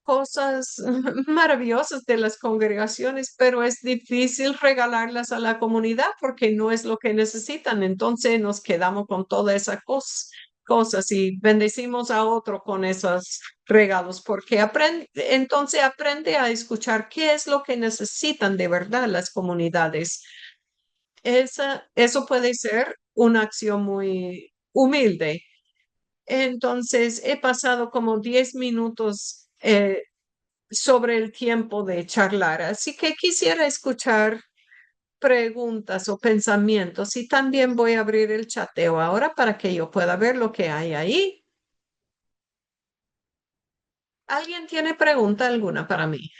Speaker 1: cosas maravillosas de las congregaciones, pero es difícil regalarlas a la comunidad porque no es lo que necesitan. Entonces nos quedamos con todas esas cosas y bendecimos a otro con esos regalos porque entonces aprende a escuchar qué es lo que necesitan de verdad las comunidades. Eso puede ser una acción muy humilde. Entonces, he pasado como 10 minutos sobre el tiempo de charlar, así que quisiera escuchar preguntas o pensamientos y también voy a abrir el chateo ahora para que yo pueda ver lo que hay ahí. ¿Alguien tiene pregunta alguna para mí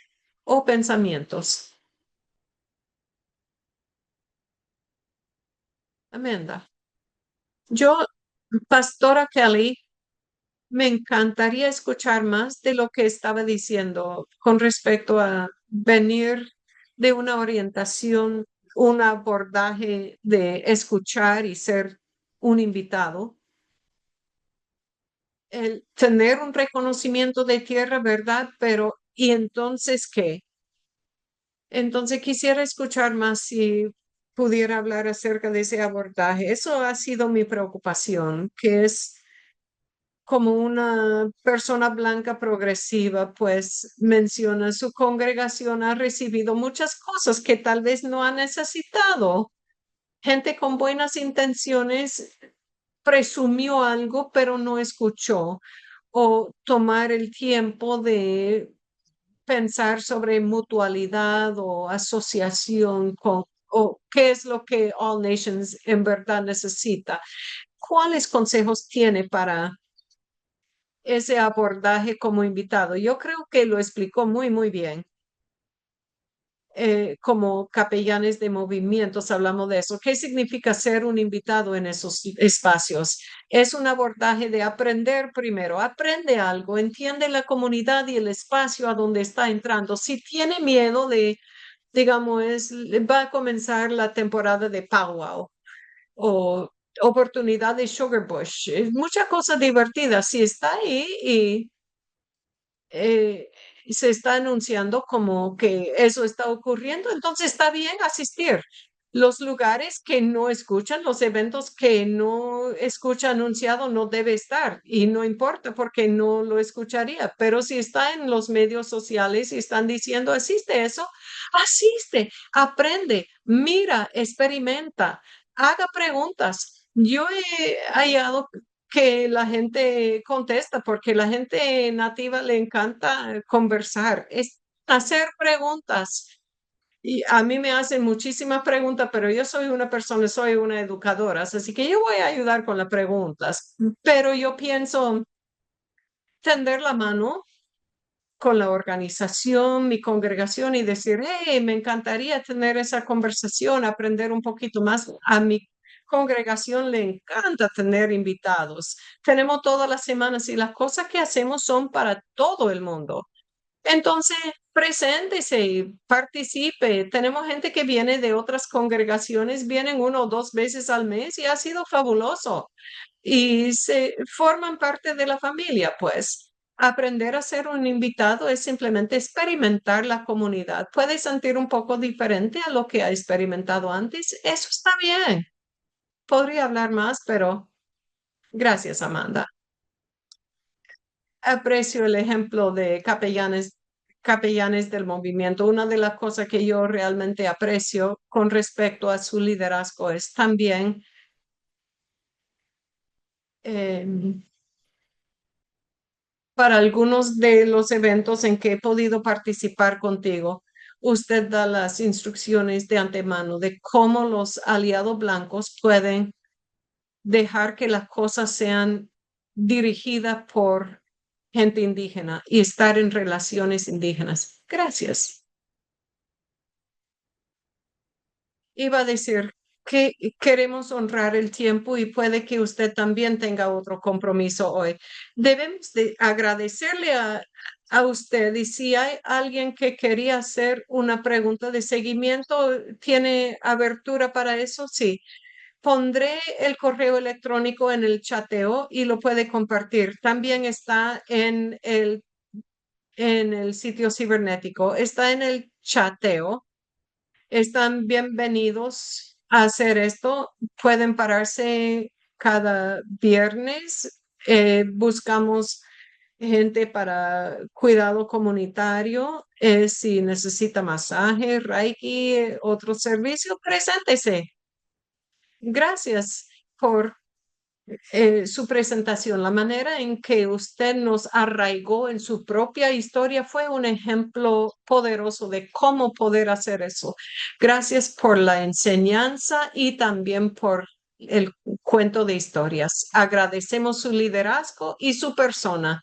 Speaker 1: o pensamientos? Amanda. Yo, Pastora Kelly, me encantaría escuchar más de lo que estaba diciendo con respecto a venir de una orientación, un abordaje de escuchar y ser un invitado, el tener un reconocimiento de tierra, ¿verdad? Pero, ¿y entonces qué? Entonces quisiera escuchar más si pudiera hablar acerca de ese abordaje. Eso ha sido mi preocupación, que es como una persona blanca progresiva, pues menciona su congregación ha recibido muchas cosas que tal vez no ha necesitado. Gente con buenas intenciones presumió algo, pero no escuchó o tomar el tiempo de pensar sobre mutualidad o asociación con o qué es lo que All Nations en verdad necesita. ¿Cuáles consejos tiene para ese abordaje como invitado? Yo creo que lo explicó muy bien. Como capellanes de movimientos, hablamos de eso. ¿Qué significa ser un invitado en esos espacios? Es un abordaje de aprender primero, aprende algo, entiende la comunidad y el espacio a donde está entrando. Si tiene miedo de, digamos, va a comenzar la temporada de powwow o oportunidad de Sugar Bush, muchas cosas divertidas. Si está ahí eh, se está anunciando como que eso está ocurriendo, entonces está bien asistir. Los lugares que no escuchan, los eventos que no escucha anunciado, no debe estar y no importa porque no lo escucharía. Pero si está en los medios sociales y están diciendo, asiste eso, asiste, aprende, mira, experimenta, haga preguntas. Yo he hallado que la gente contesta, porque la gente nativa le encanta conversar, es hacer preguntas. Y a mí me hacen muchísimas preguntas, pero yo soy una persona, soy una educadora, así que yo voy a ayudar con las preguntas. Pero yo pienso tender la mano con la organización, mi congregación y decir, hey, me encantaría tener esa conversación, aprender un poquito más. A mi congregación le encanta tener invitados. Tenemos todas las semanas y las cosas que hacemos son para todo el mundo. Entonces, preséntese y participe. Tenemos gente que viene de otras congregaciones, vienen 1 o 2 veces al mes y ha sido fabuloso y se forman parte de la familia, pues. Aprender a ser un invitado es simplemente experimentar la comunidad. Puede sentir un poco diferente a lo que ha experimentado antes. Eso está bien. Podría hablar más, pero gracias, Amanda. Aprecio el ejemplo de capellanes del movimiento. Una de las cosas que yo realmente aprecio con respecto a su liderazgo es también eh, para algunos de los eventos en que he podido participar contigo, usted da las instrucciones de antemano de cómo los aliados blancos pueden dejar que las cosas sean dirigidas por gente indígena y estar en relaciones indígenas. Gracias. Iba a decir que queremos honrar el tiempo y puede que usted también tenga otro compromiso hoy. Debemos de agradecerle a usted y si hay alguien que quería hacer una pregunta de seguimiento, ¿tiene abertura para eso? Sí. Pondré el correo electrónico en el chateo y lo puede compartir. También está en el sitio cibernético, está en el chateo. Están bienvenidos a hacer esto. Pueden pararse cada viernes. Buscamos gente para cuidado comunitario. Si necesita masaje, Reiki, otro servicio, preséntese. Gracias por su presentación. La manera en que usted nos arraigó en su propia historia fue un ejemplo poderoso de cómo poder hacer eso. Gracias por la enseñanza y también por el cuento de historias. Agradecemos su liderazgo y su persona.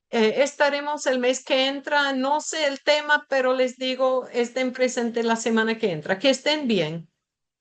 Speaker 1: Estaremos el mes que entra, no sé el tema, pero les digo, estén presentes la semana que entra. Que estén bien.